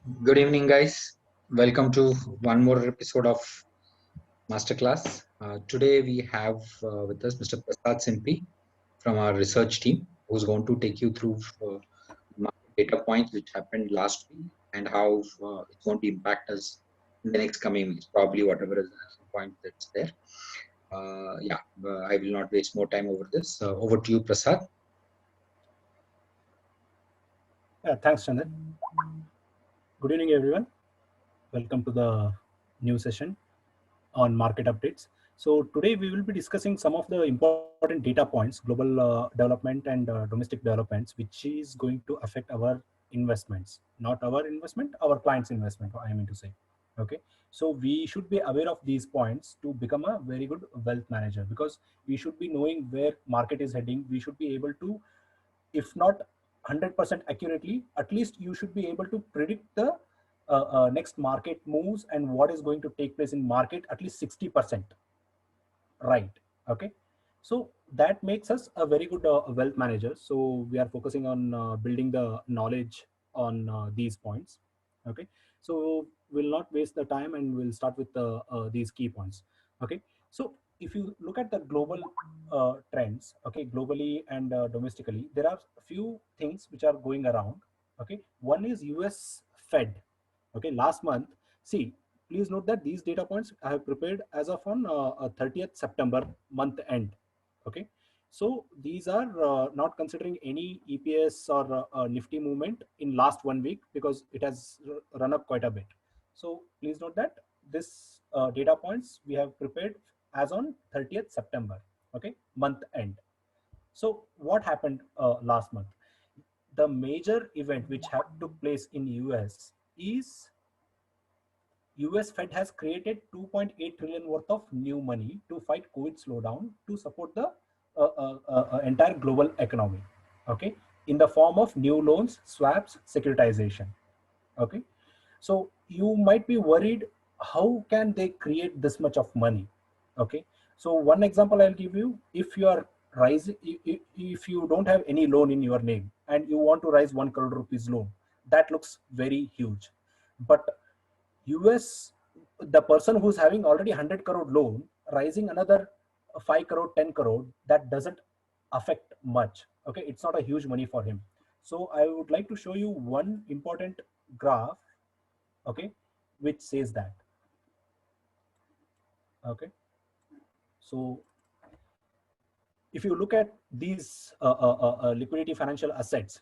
Good evening, guys. Welcome to one more episode of Masterclass. Today we have with us Mr. Prasad Simpi from our research team, who's going to take you through market data points which happened last week and how it's going to impact us in the next coming weeks, probably whatever is the action point that's there. I will not waste more time over this. Over to you, Prasad. Yeah, thanks, Chandan. Good evening, everyone. Welcome to the new session on market updates. So today we will be discussing some of the important data points, global development and domestic developments, which is going to affect our investments, not our investment, our clients' investment, I mean to say. Okay. So we should be aware of these points to become a very good wealth manager, because we should be knowing where market is heading. We should be able to, if not 100% accurately, at least you should be able to predict the next market moves and what is going to take place in market at least 60%, right? Okay, so that makes us a very good wealth manager. So we are focusing on building the knowledge on these points. Okay, so we'll not waste the time and we'll start with these key points. Okay, so if you look at the global trends, okay, globally and domestically, there are a few things which are going around. Okay, one is US Fed. Okay, last month, see, please note that these data points I have prepared as of on 30th September month end. Okay, so these are not considering any EPS or Nifty movement in last 1 week, because it has run up quite a bit. So please note that this data points we have prepared as on 30th September. Okay, month end. So what happened last month? The major event which have took place in US is US Fed has created 2.8 trillion worth of new money to fight COVID slowdown to support the entire global economy. Okay, in the form of new loans, swaps, securitization. Okay, so you might be worried, how can they create this much of money? Okay, so one example I'll give you. If you are rising, if you don't have any loan in your name and you want to raise 1 crore rupees loan, that looks very huge. But US, the person who's having already 100 crore loan, rising another 5 crore, 10 crore, that doesn't affect much. Okay, it's not a huge money for him. So I would like to show you one important graph, okay, which says that. Okay, so if you look at these liquidity financial assets,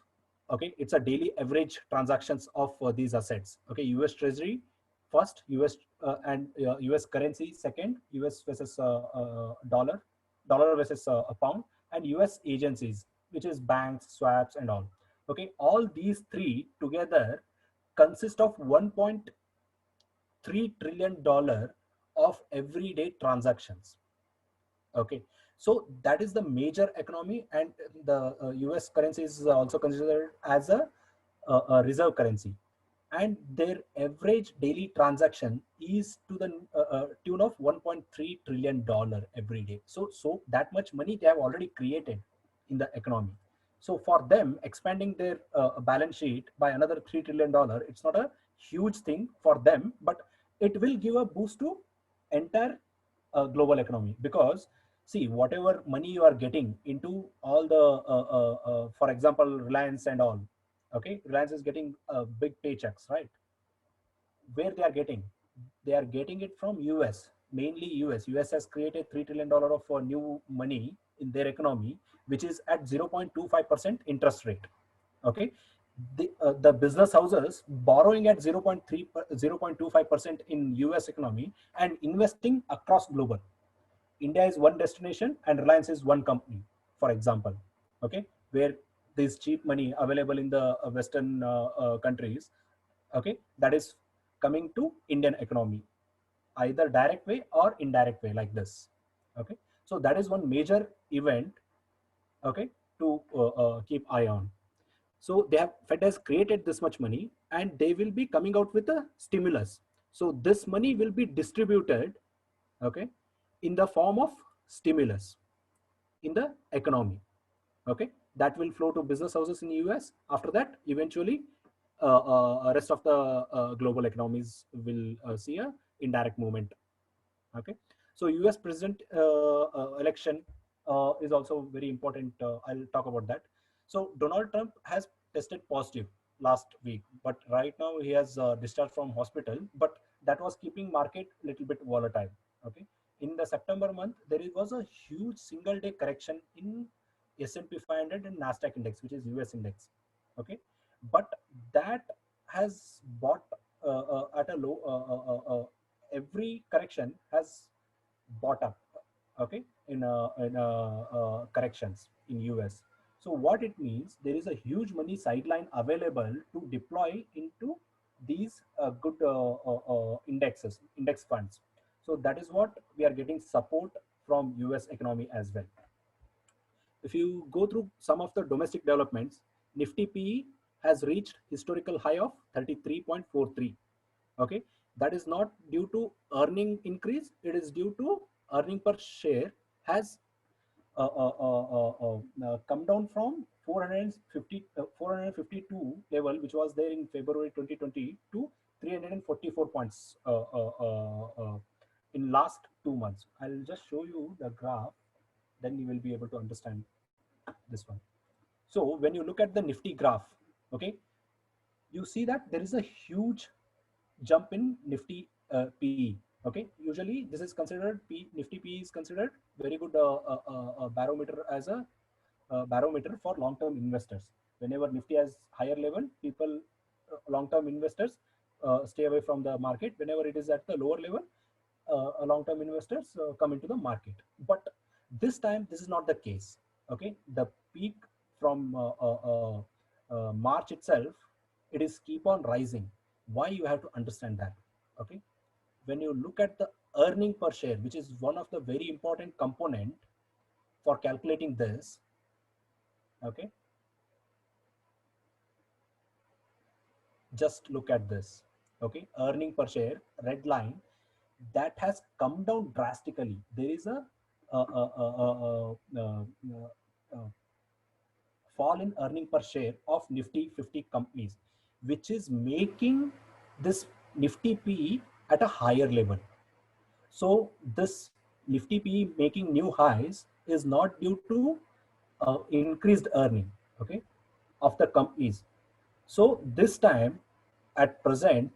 okay, it's a daily average transactions of these assets. Okay, US Treasury first, US and US currency second, US versus dollar, dollar versus a pound, and US agencies, which is banks, swaps, and all. Okay, all these three together consist of 1.3 trillion dollar of everyday transactions. Okay, so that is the major economy, and the US currency is also considered as a reserve currency, and their average daily transaction is to the tune of 1.3 trillion dollar every day. So that much money they have already created in the economy. So for them, expanding their balance sheet by another 3 trillion dollar, it's not a huge thing for them, but it will give a boost to entire global economy. Because see, whatever money you are getting into all the for example, Reliance and all. Okay, Reliance is getting big paychecks, right? Where they are getting? They are getting it from US, mainly US. US has created $3 trillion of new money in their economy, which is at 0.25% interest rate. Okay, the business houses borrowing at 0.25% in US economy and investing across global. India is one destination and Reliance is one company, for example. Okay, where there's cheap money available in the Western countries. Okay, that is coming to Indian economy, either direct way or indirect way, like this. Okay, so that is one major event. Okay, to keep eye on. So they have, Fed has created this much money and they will be coming out with a stimulus. So this money will be distributed, okay, in the form of stimulus in the economy. Okay, that will flow to business houses in US. After that, eventually rest of the global economies will see a indirect movement. Okay, so US president election is also very important. I'll talk about that. So Donald Trump has tested positive last week, but right now he has discharged from hospital, but that was keeping market a little bit volatile. Okay, in the September month there was a huge single day correction in S&P 500 and Nasdaq index, which is US index. Okay, but that has bought at a low every correction has bought up, okay, in corrections in US. So what it means, there is a huge money sideline available to deploy into these good index funds. So that is what we are getting support from US economy as well. If you go through some of the domestic developments, Nifty PE has reached historical high of 33.43. Okay, that is not due to earning increase, it is due to earning per share has come down from 452 level, which was there in February 2020, to 344 points in last 2 months. I'll just show you the graph, then you will be able to understand this one. So when you look at the Nifty graph, okay, you see that there is a huge jump in Nifty PE. Okay, usually this is considered Nifty PE is considered very good barometer as a barometer for long-term investors. Whenever Nifty has higher level, people long-term investors stay away from the market. Whenever it is at the lower level, long-term investors come into the market. But this time this is not the case. Okay, the peak from March itself, it is keep on rising. Why? You have to understand that. Okay, when you look at the earning per share, which is one of the very important component for calculating this. Okay, just look at this. Okay, earning per share, red line, that has come down drastically. There is a fall in earning per share of Nifty 50 companies, which is making this Nifty PE at a higher level. So this Nifty PE making new highs is not due to increased earning, okay, of the companies. So this time, at present,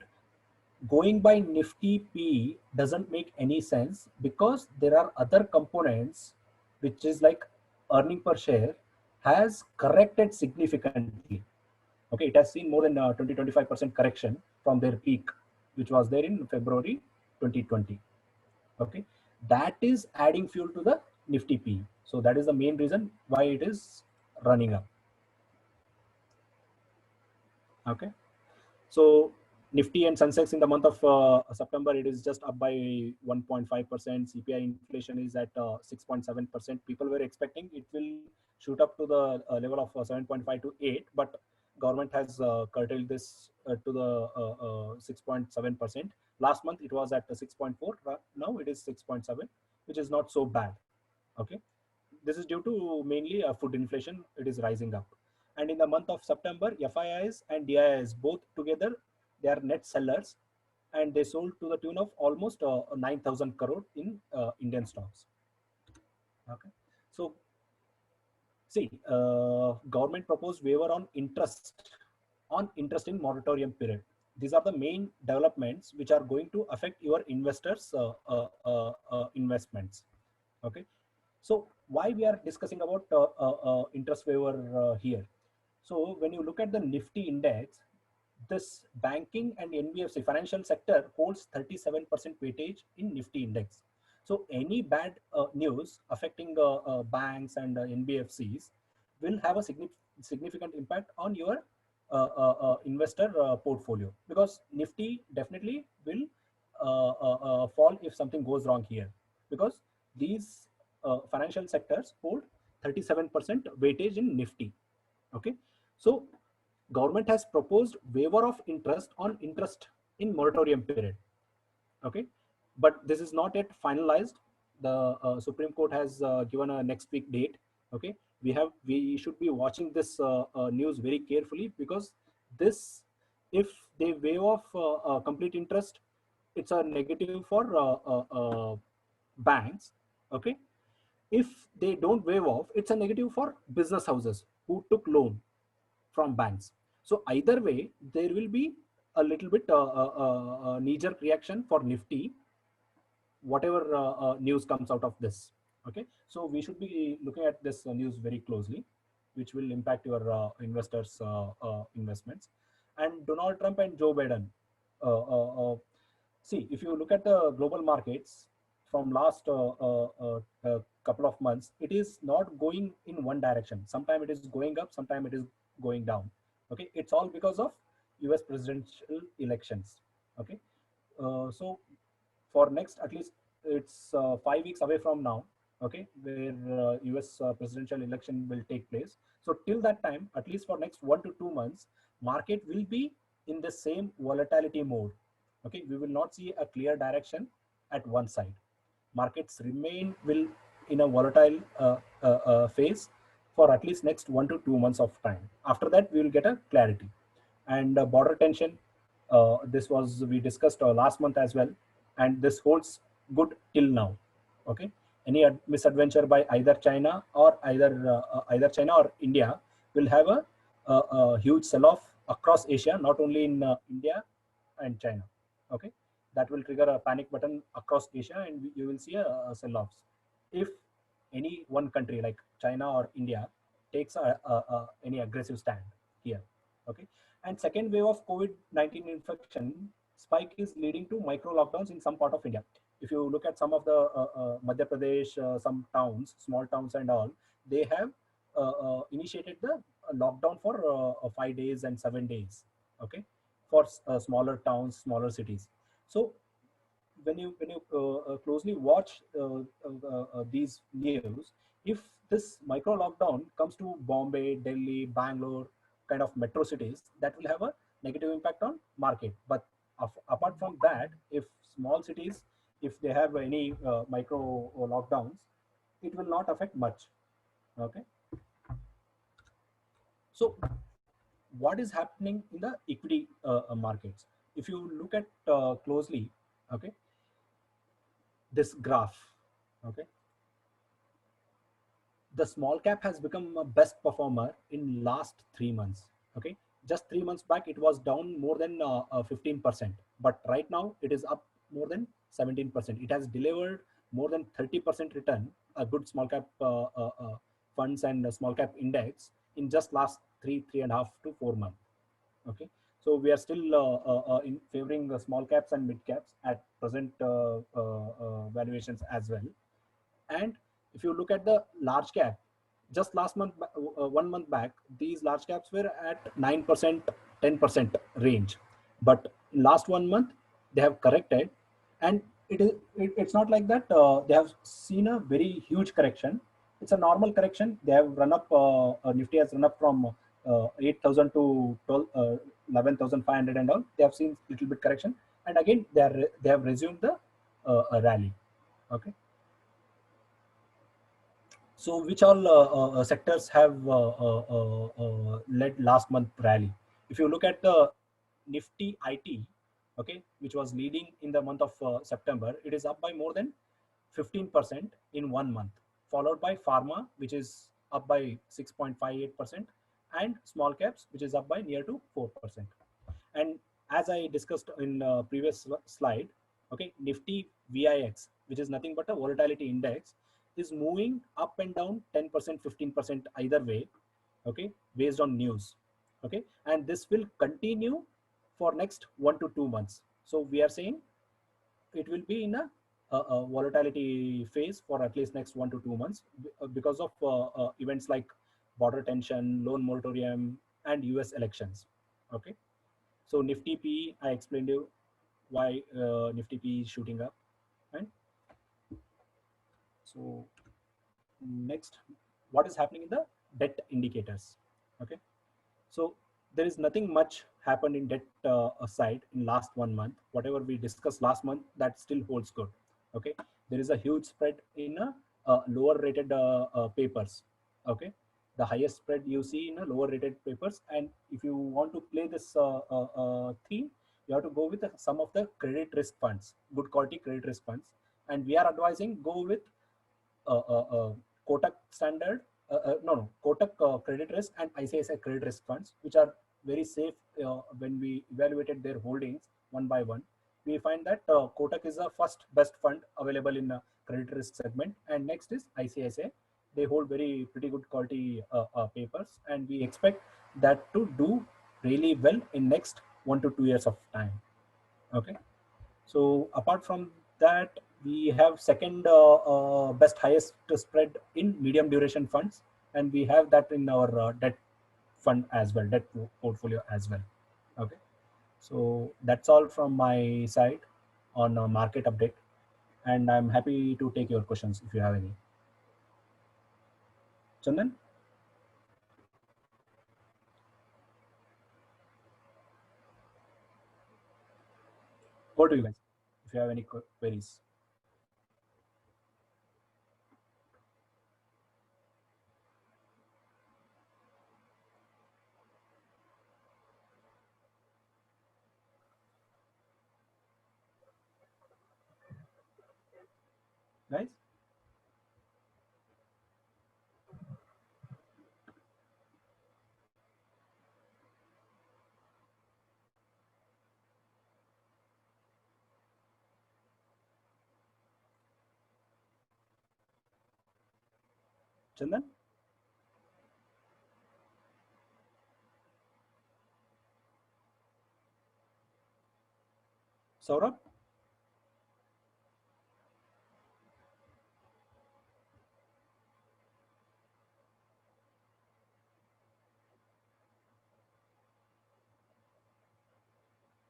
going by Nifty PE doesn't make any sense, because there are other components, which is like earning per share has corrected significantly. Okay, it has seen more than 20-25% correction from their peak, which was there in February 2020. Okay, that is adding fuel to the Nifty PE. So that is the main reason why it is running up. Okay, so Nifty and Sensex in the month of September, it is just up by 1.5%. CPI inflation is at 6.7%. People were expecting it will shoot up to the level of 7.5 to 8, but government has curtailed this to the 6.7%. Last month it was at 6.4. Now it is 6.7, which is not so bad. Okay, this is due to mainly food inflation. It is rising up. And in the month of September, FIIs and DIIs both together, they are net sellers, and they sold to the tune of almost 9,000 crore in Indian stocks. Okay, so see, government proposed waiver on interest in moratorium period. These are the main developments which are going to affect your investors' investments. Okay, so why we are discussing about interest waiver here? So when you look at the Nifty index, this banking and NBFC financial sector holds 37% weightage in Nifty index. So any bad news affecting banks and NBFCs will have a significant impact on your investor portfolio, because Nifty definitely will fall if something goes wrong here, because these financial sectors hold 37% weightage in Nifty. Okay, so government has proposed waiver of interest on interest in moratorium period. Okay, but this is not yet finalized. The Supreme Court has given a next week date. Okay, we should be watching this news very carefully, because this If they waive off complete interest, it's a negative for banks. Okay, if they don't waive off, it's a negative for business houses who took loan from banks. So either way, there will be a little bit knee-jerk reaction for Nifty, whatever news comes out of this. Okay, so we should be looking at this news very closely, which will impact your investors' investments. And Donald Trump and Joe Biden. See, if you look at the global markets from last couple of months, it is not going in one direction. Sometimes it is going up, sometimes it is going down. Okay, it's all because of US presidential elections. Okay, so for next, at least it's 5 weeks away from now. Okay, where US presidential election will take place. So till that time, at least for next 1 to 2 months, market will be in the same volatility mode. Okay, we will not see a clear direction at one side. Markets remain will in a volatile phase for at least next 1 to 2 months of time. After that, we will get a clarity. And border tension, this was we discussed last month as well, and this holds good till now. Okay, any misadventure by either China or either China or India will have a huge sell-off across Asia, not only in India and China. Okay, that will trigger a panic button across Asia, and you will see a sell-offs. If any one country like China or India takes any aggressive stand here. Okay, and second wave of COVID-19 infection spike is leading to micro lockdowns in some part of India. If you look at some of the Madhya Pradesh, some towns, small towns and all, they have initiated the lockdown for 5 days and 7 days. Okay, for smaller towns, smaller cities. So when you closely watch these news, if this micro lockdown comes to Bombay, Delhi, Bangalore, kind of metro cities, that will have a negative impact on market. But apart from that, if small cities, if they have any micro lockdowns, it will not affect much. Okay, so what is happening in the equity markets? If you look at closely, okay, this graph, okay, the small cap has become a best performer in last 3 months. Okay, just 3 months back it was down more than 15%, but right now it is up more than 17%. It has delivered more than 30% return, a good small cap funds and small cap index in just last 3.5 to 4 months. Okay, so we are still in favoring the small caps and mid caps at present valuations as well. And if you look at the large cap, just last month, 1 month back, these large caps were at 9%, 10% range. But last 1 month, they have corrected, and it's not like that. They have seen a very huge correction. It's a normal correction. They have run up. Nifty has run up from 8,000 to 11,500 and all. They have seen little bit correction, and again they have resumed the rally. Okay. So which all sectors have led last month rally? If you look at the Nifty IT, okay, which was leading in the month of September, it is up by more than 15% in 1 month, followed by pharma, which is up by 6.58%, and small caps, which is up by near to 4%. And as I discussed in previous slide, okay, Nifty VIX, which is nothing but a volatility index, is moving up and down 10%, 15% either way, okay, based on news. Okay, and this will continue for next 1 to 2 months. So we are saying it will be in a volatility phase for at least next 1 to 2 months because of events like border tension, loan moratorium, and US elections. Okay, so Nifty P, I explained you why Nifty P is shooting up. And so next, what is happening in the debt indicators? Okay, so there is nothing much happened in debt side in last 1 month. Whatever we discussed last month, that still holds good. Okay, there is a huge spread in lower rated papers. Okay, the highest spread you see in a lower rated papers. And if you want to play this theme, you have to go with some of the credit risk funds, good quality credit risk funds. And we are advising go with Kotak standard, Kotak credit risk and ICICI credit risk funds, which are very safe. When we evaluated their holdings one by one, we find that Kotak is the first best fund available in credit risk segment, and next is ICICI. They hold very pretty good quality papers, and we expect that to do really well in next 1 to 2 years of time. Okay, so apart from that, we have second best highest spread in medium duration funds, and we have that in our debt fund as well, debt portfolio as well. Okay, so that's all from my side on market update, and I'm happy to take your questions if you have any. Chandan? Over to you guys if you have any queries. Guys? Chandan? Saurabh?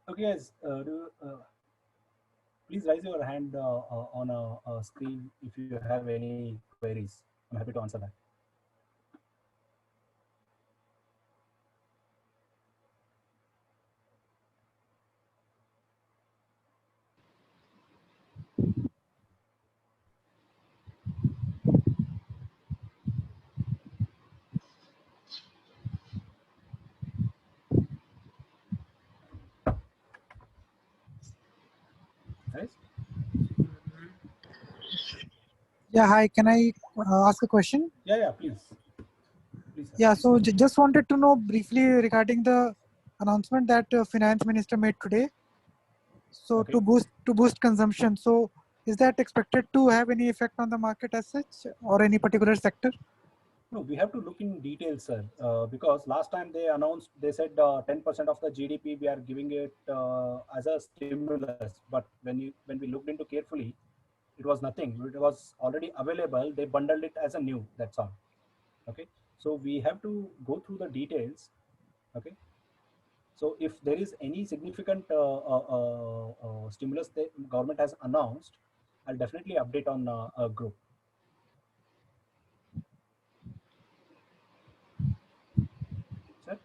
Okay, guys, please raise your hand on a screen if you have any queries. I'm happy to answer that. Guys? Yeah, hi. Can I ask a question? Yeah, please. Please, sir. Yeah, so just wanted to know briefly regarding the announcement that Finance Minister made today. So Okay. to boost consumption. So is that expected to have any effect on the market as such, or any particular sector? No, we have to look in detail, sir, because last time they announced, they said 10% of the GDP we are giving it as a stimulus. But when we looked into carefully, it was nothing. It was already available. They bundled it as a new. That's all. Okay. So we have to go through the details. Okay. So if there is any significant stimulus the government has announced, I'll definitely update on a group. Sir?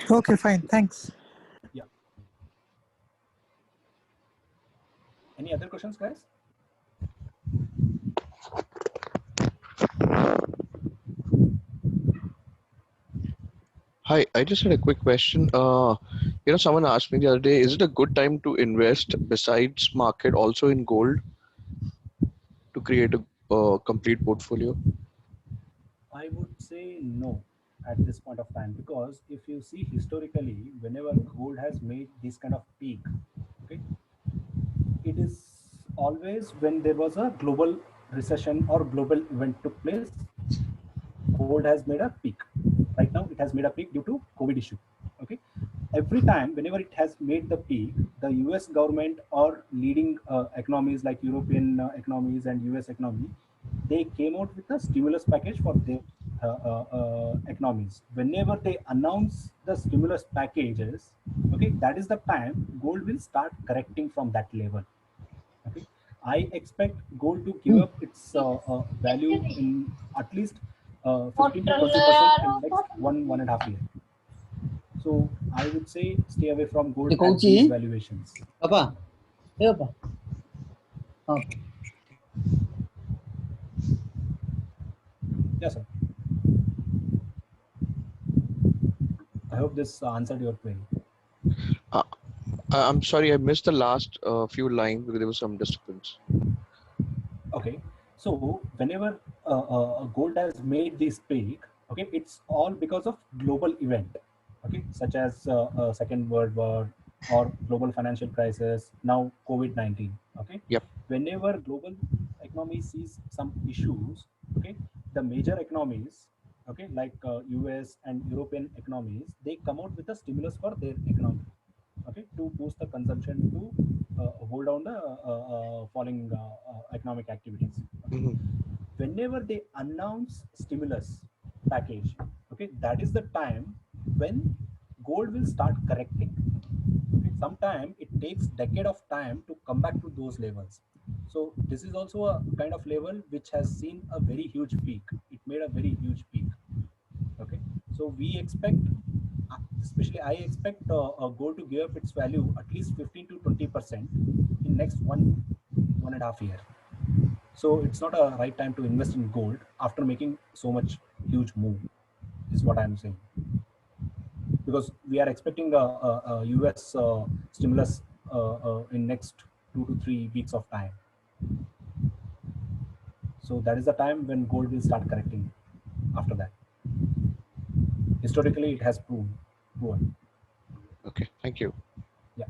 Okay, fine. Thanks. Yeah. Any other questions, guys? Hi, I just had a quick question. Someone asked me the other day, is it a good time to invest besides market also in gold to create a complete portfolio? I would say no at this point of time, because if you see historically, whenever gold has made this kind of peak, okay, it is always when there was a global recession or global event took place, gold has made a peak. Right now, it has made a peak due to COVID issue. Okay, every time, whenever it has made the peak, the US government or leading economies like European economies and US economy, they came out with a stimulus package for their economies. Whenever they announce the stimulus packages, okay, that is the time gold will start correcting from that level. Okay, I expect gold to give up its value in at least 15 to 20% in next 1.5 years. So I would say stay away from gold at these valuations. Papa. Hey, Papa. Oh. Yes, sir. I hope this answered your query. I'm sorry, I missed the last few lines because there was some disturbance. Okay, so whenever gold has made this peak, okay, it's all because of global event, okay, such as Second World War or global financial crisis, now COVID-19. Okay, Yep. whenever global economy sees some issues, okay, the major economies, okay, like US and European economies, they come out with a stimulus for their economy, okay, to boost the consumption, to hold down the falling economic activities. Okay, Mhm. whenever they announce stimulus package, okay, that is the time when gold will start correcting. Okay, sometime it takes decade of time to come back to those levels. So this is also a kind of level which has seen a very huge peak. It made a very huge peak. Okay, so we expect, especially I expect gold to give up its value at least 15 to 20% in next 1.5 year. So it's not a right time to invest in gold after making so much huge move, is what I'm saying. Because we are expecting a US stimulus in next 2 to 3 weeks of time. So that is the time when gold will start correcting after that. Historically, it has proven. Okay, thank you. Yeah.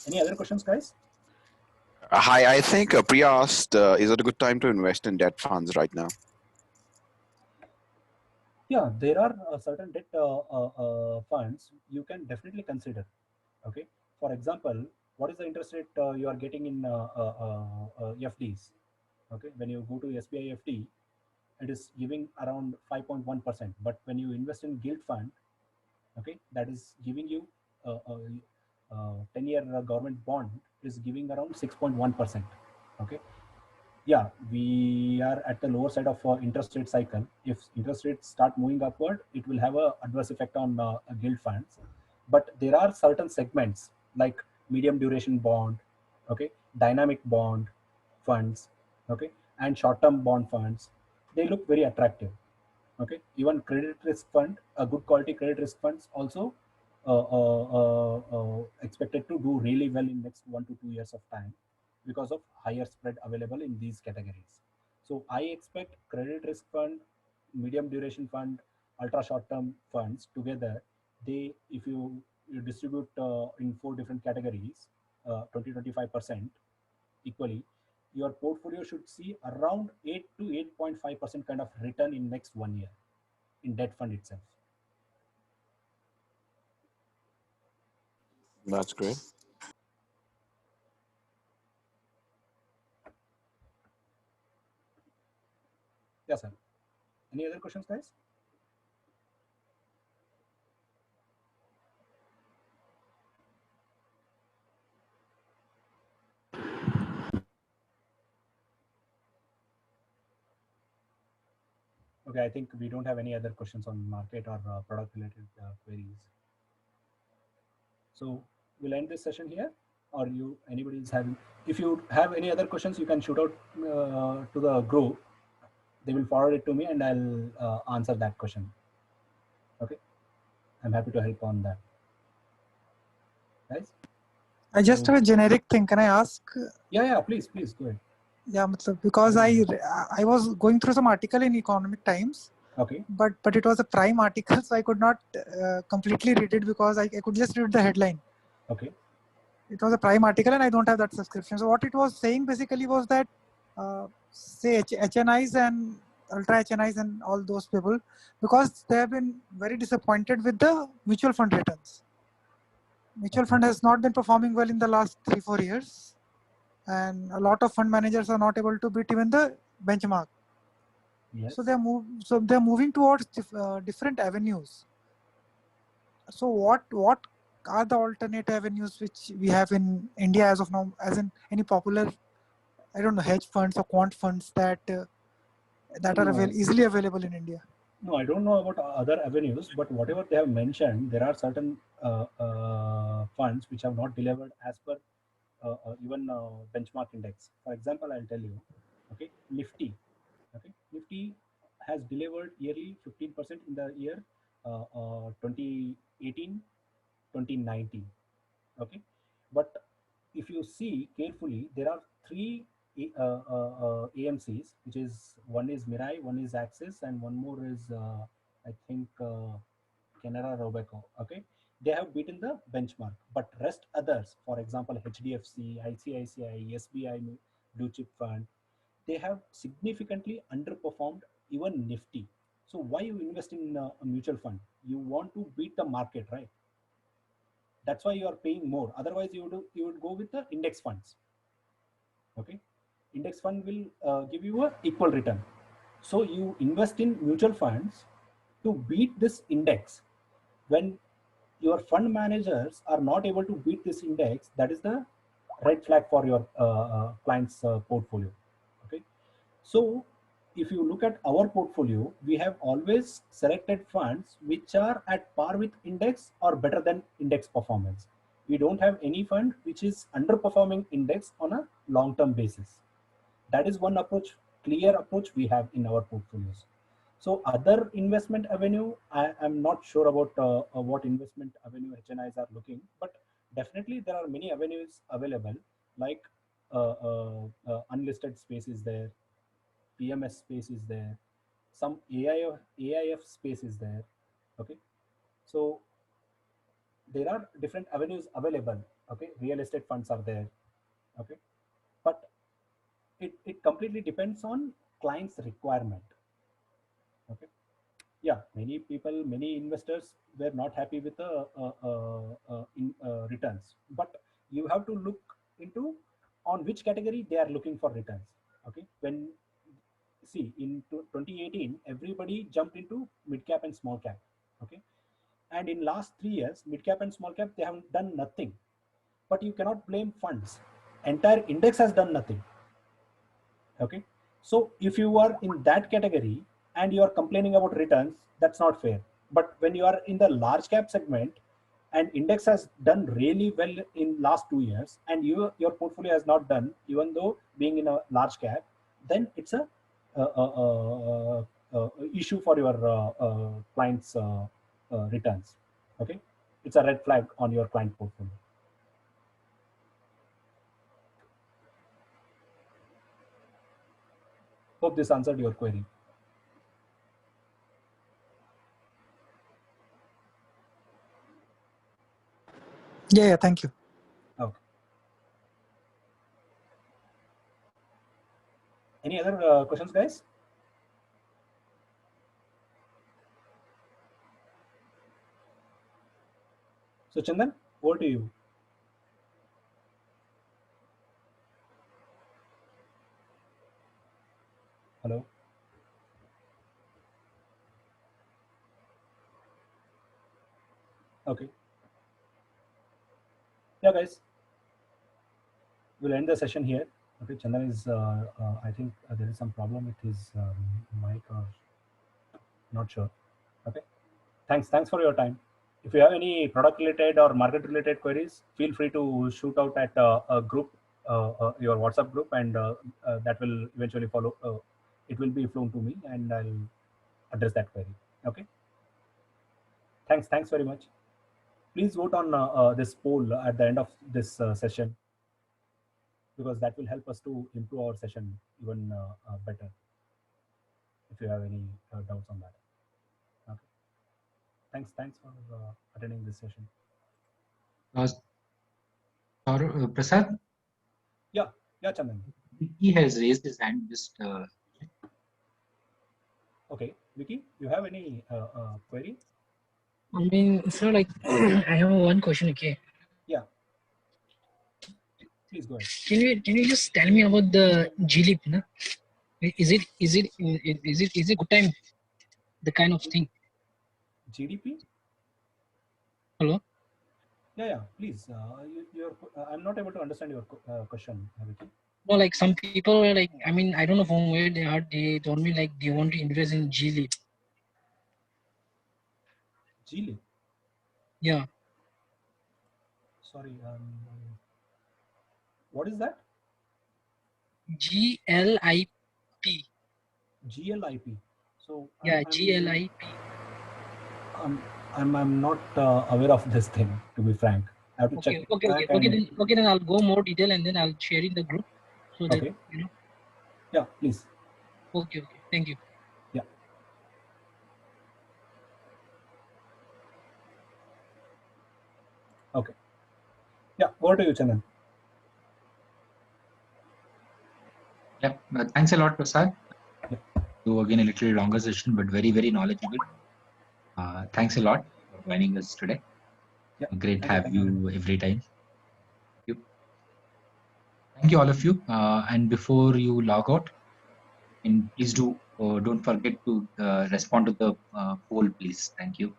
Any other questions, guys? Hi, I think Priya asked, is it a good time to invest in debt funds right now? Yeah, there are certain debt funds you can definitely consider. Okay, for example, what is the interest rate you are getting in FDs? Okay, when you go to SBI FD, it is giving around 5.1%. But when you invest in gilt fund, okay, that is giving you 10-year government bond is giving around 6.1%. Okay, yeah, we are at the lower side of interest rate cycle. If interest rates start moving upward, it will have a adverse effect on gilt funds. But there are certain segments like medium duration bond, okay, dynamic bond funds, okay, and short term bond funds. They look very attractive. Okay, even credit risk fund, a good quality credit risk funds also expected to do really well in next 1 to 2 years of time because of higher spread available in these categories. So I expect credit risk fund, medium duration fund, ultra short term funds together, they, if you distribute in 4 different categories, 20-25% equally, your portfolio should see around 8 to 8.5% kind of return in next 1 year in debt fund itself. That's great. Yes, sir. Any other questions, guys? Okay, I think we don't have any other questions on market or product related queries. So we'll end this session here, or you, anybody is having, if you have any other questions, you can shoot out to the group. They will forward it to me and I'll answer that question. Okay, I'm happy to help on that, guys. I just have a generic thing. Can I ask? Yeah, please go ahead. Yeah, because I was going through some article in Economic Times. Okay. But it was a prime article, so I could not completely read it because I could just read the headline. Okay. It was a prime article and I don't have that subscription. So what it was saying basically was that say HNIs and ultra HNIs and all those people, because they have been very disappointed with the mutual fund returns. Mutual fund has not been performing well in the last 3-4 years, and a lot of fund managers are not able to beat even the benchmark. Yes. So they're moving towards different avenues. So what are the alternate avenues which we have in India as of now, as in any popular, I don't know, hedge funds or quant funds that are easily available in India? No, I don't know about other avenues, but whatever they have mentioned, there are certain funds which have not delivered as per even benchmark index. For example, I'll tell you, okay, Nifty, okay, Nifty has delivered yearly 15% in the year 2018, 2019, okay, but if you see carefully, there are three AMCs, which is one is Mirai, one is Axis, and one more is I think Canara Robeco. Okay, they have beaten the benchmark, but rest others, for example, HDFC, ICICI, SBI Blue Chip Fund, they have significantly underperformed even Nifty. So why you invest in a mutual fund? You want to beat the market, right? That's why you are paying more. Otherwise, you would go with the index funds. Okay, index fund will give you a equal return. So you invest in mutual funds to beat this index. When your fund managers are not able to beat this index, that is the red flag for your client's portfolio. Okay, so if you look at our portfolio, we have always selected funds which are at par with index or better than index performance. We don't have any fund which is underperforming index on a long-term basis. That is one approach, clear approach we have in our portfolios. So other investment avenue, I am not sure about what investment avenue HNIs are looking, but definitely there are many avenues available, like unlisted space is there, PMS space is there, some AIF space is there. Okay, so there are different avenues available. Okay, real estate funds are there. Okay, but it completely depends on client's requirement. Okay, yeah, many people, many investors were not happy with the returns, but you have to look into on which category they are looking for returns. Okay, when see in 2018 everybody jumped into mid cap and small cap. Okay, and in last 3 years mid cap and small cap they have done nothing, but you cannot blame funds. Entire index has done nothing. Okay, so if you are in that category and you are complaining about returns, that's not fair. But when you are in the large cap segment and index has done really well in last 2 years and your portfolio has not done, even though being in a large cap, then it's a issue for your clients returns. Okay, it's a red flag on your client portfolio. Hope this answered your query. Yeah, thank you. Okay. Any other questions, guys? So Chandan, over to you. Hello. Okay. Yeah, guys. We'll end the session here. Okay, Chandan is, I think there is some problem with his mic or not sure. Okay. Thanks for your time. If you have any product related or market related queries, feel free to shoot out at a group, your WhatsApp group, and that will eventually follow. It will be flown to me and I'll address that query. Okay. Thanks very much. Please vote on this poll at the end of this session, because that will help us to improve our session even better, if you have any doubts on that. Okay. Thanks for attending this session. Prasad? Yeah, Chandan. He has raised his hand. Just Okay, Vicky, you have any query? I mean, so like, I have one question. Okay, Yeah. Please go ahead. can you just tell me about the GLEAP? No? Is it good time? The kind of thing. GDP? Hello. Yeah. Please. I'm not able to understand your question, Vicky. No, like some people were like, I mean, I don't know from where they are. They told me like they want to invest in GLEAP. GLIP. Yeah. Sorry. What is that? GLIP. GLIP. So Yeah, GLIP. I'm not aware of this thing, to be frank. I have to check it back and Okay, then I'll go more detail and then I'll share in the group so that okay. you know. Yeah, please. Okay, thank you. Yeah. Okay. Yeah, over to you, Chandan. Yeah, thanks a lot, Prasad. Yeah. So again, a little longer session, but very, very knowledgeable. Thanks a lot for joining us today. Yeah. Great to Thank have you. you every time. Thank you all of you. And before you log out, and please don't forget to respond to the poll, please. Thank you.